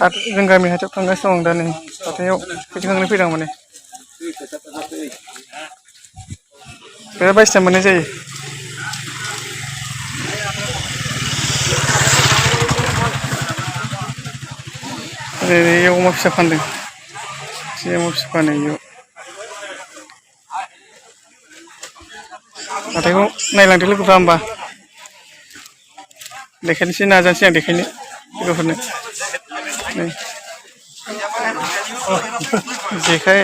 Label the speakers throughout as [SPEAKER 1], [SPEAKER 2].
[SPEAKER 1] जों गामि हाथायाव थांगासिनो दं दा नै हाथायाव फैखांनानै फैदों माने बिराद बायसिना मोननाय जायो ओरै अमा फिसा फानदों अमा फिसा फानो इयाव हाथायखौ नायलांदो लोगोफ्रा होमबा देखायनोसै नाजानोसै आं देखायनो लोगोफोरनो जेखाइ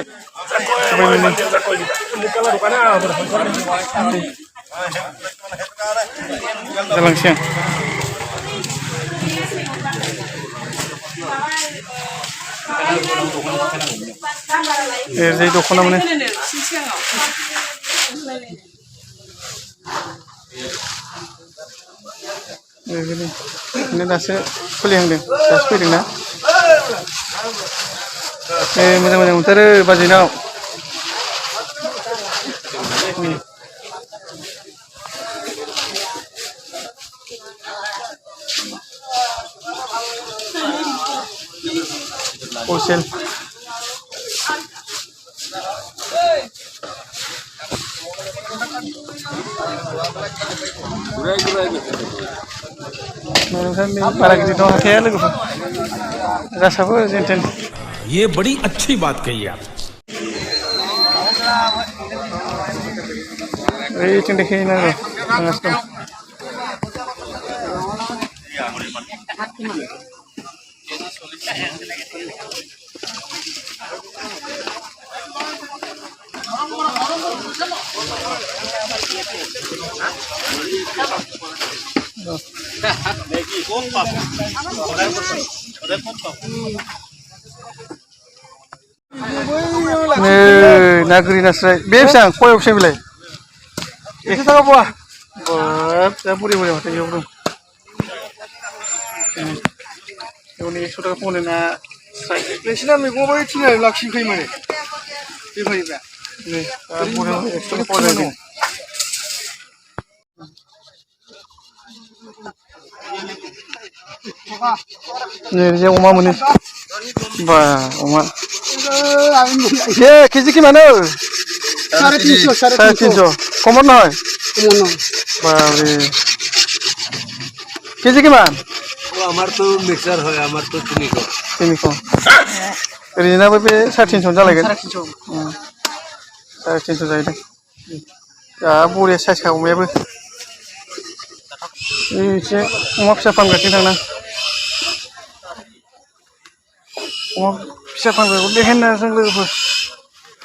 [SPEAKER 1] जालांसै आं ओरैजाय दख'ना मोनो दासो खुलिहांदों दासो फैदोंना मोजां मोजां मोनथारो बाजैनाव हलसेल बारा गिदिर दं हाथाया लोगोफोर गासाबो जेनथेन
[SPEAKER 2] ये बड़ी अच्छी बात कही आप
[SPEAKER 1] ओइथिं देखायनांगौ थांगासिनो ना गोरि नास्राय बे बेसेबां खयाव बेसेबां बेलाय 100 थाखा पवा दा बुरि बुरि माथो इयाव दं बेयावनो 100 थाखा पवानि ना नोंसिना मैगङाबो थिनानै लाखिनोखै माने बेफारिफ्रा नै दा बुरियाव 100 थाखा पवा जाहैदों जे अमा मोनो बा अमा ये केजी किमान 350 कमन নহয় बाबरे केजी किमान
[SPEAKER 3] আমার তো মিক্সার হয় আমার তো
[SPEAKER 1] 300 ओरैनोबो बे 350 जालायगोन 350 जाहैदों दा बरिया साइजखा अमायाबो एसे अमा फिसा फानगासिनो थांना अमा फिसा फानग्राखौ देखायनो जों लोगोफोर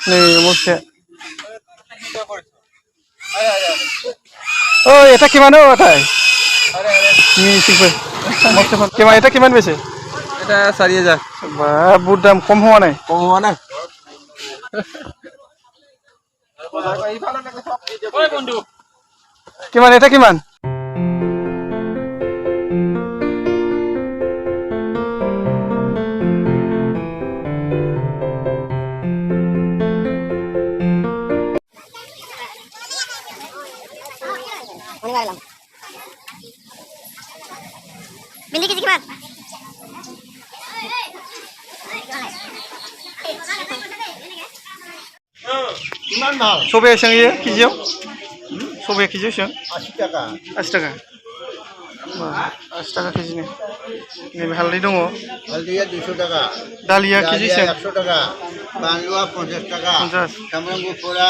[SPEAKER 1] नै अमा फिसा এটা কিমান ওটাই কিমান এটা কিমান বেশি
[SPEAKER 3] এটা 4000
[SPEAKER 1] বা বহুত দাম কম হওয়া নাই কিমান এটা কিমান
[SPEAKER 4] Bindi keji kiman?
[SPEAKER 3] কিমান ভাল
[SPEAKER 1] সবে বেसेबां इयो केजियाव सबाया केजियाव बेसेबां
[SPEAKER 3] 80 টাকা
[SPEAKER 1] 80 टाका 80 टाका केजिनि नैबे हालदै दङ
[SPEAKER 3] হালদিয়া 200 টাকা
[SPEAKER 1] दालिया केजि बेसेबां
[SPEAKER 3] 100 টাকা বানলুয়া 50 টাকা
[SPEAKER 1] 50
[SPEAKER 3] সামরাম গুফুরা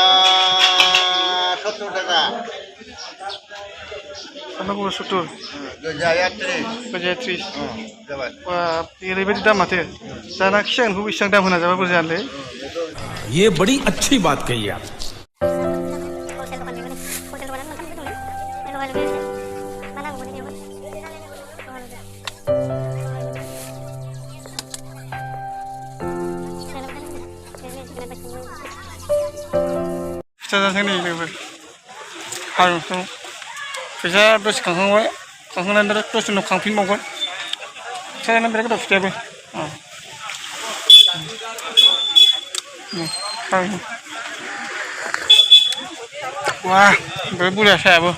[SPEAKER 3] 70 টাকা
[SPEAKER 1] सामब्राम गुफुर 70
[SPEAKER 3] গজায়া 30
[SPEAKER 1] गोजाया 30
[SPEAKER 3] जाबाय
[SPEAKER 1] बा ओरैबायदि दाम माथो जाना खिसांखौ बेसेबां दाम होना जाबा बोरै जानोलै
[SPEAKER 2] ये बड़ी अच्छी बात कही आप
[SPEAKER 1] फिथा जाथों नै लोगोफोर हालुंखौ फैसा दसे खांखांबाय खांखांनानै दसे उनाव खांफिनबावगोन फिथा जानो बिराद गोथाव फिथायाबो wah berbulu saya bu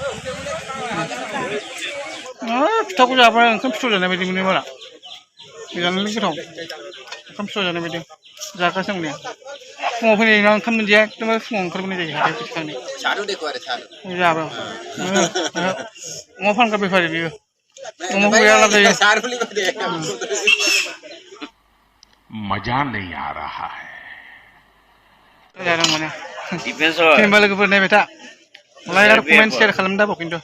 [SPEAKER 1] kita punya apa yang kan sudah nabi di mana जानोलाय गोथाव ओंखाम सुवा जानाय बायदि जागासिनो दं फुङाव फैनाय नङा ओंखाम मोनजाया एकदमबारे फुङाव ओंखारबोनाय जायो हाथायाव फैखांनाय
[SPEAKER 3] सारू देखो अरे सारू
[SPEAKER 1] जाबाय अमा फानग्रा बेफारि बियो अमाखौ गैयाब्ला जायो
[SPEAKER 3] सारू लिखो दे
[SPEAKER 2] मजा नहीं आ रहा है
[SPEAKER 1] जादों माने जेनेबा लोगोफोर नायबाय था लाइक आरो कमेन्ट शेयार खालामनो दाबाव खिन्थु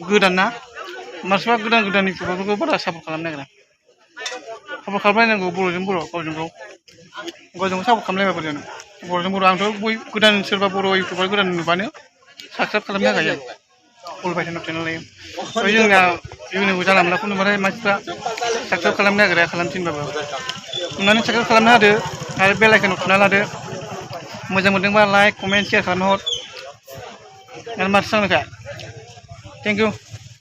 [SPEAKER 1] गोदान ना मानसिफ्रा गोदान गोदान इउटुबारफोरखौ बारा सापर्ट खालामनो नागिरा सापर्ट खालामलायनांगौ बर'जों बर' गावजों गाव सापर्ट खालामलायबा बोरै जानो बर'जों बर' आंथ' गोदान सोरबा बर' इउटुबार गोदान नुबानो साबसक्राइब खालामनो हायो फल'बाय थानो चेनेल लायो जोंना इउनिखौ जानला मोनलाखौ नुबाथाय मानसिफ्रा साबसक्राइब खालामनो नागिरा खालामथिनबाबो नुनानै साबसक्राइब खालामनो होदो आरो बेल आइकनखौ थुना लादो मोजां मोनदोंबा लाइक कमेन्ट शेयार खालामनो हर आरो माथो सांनोखा थेंक इउ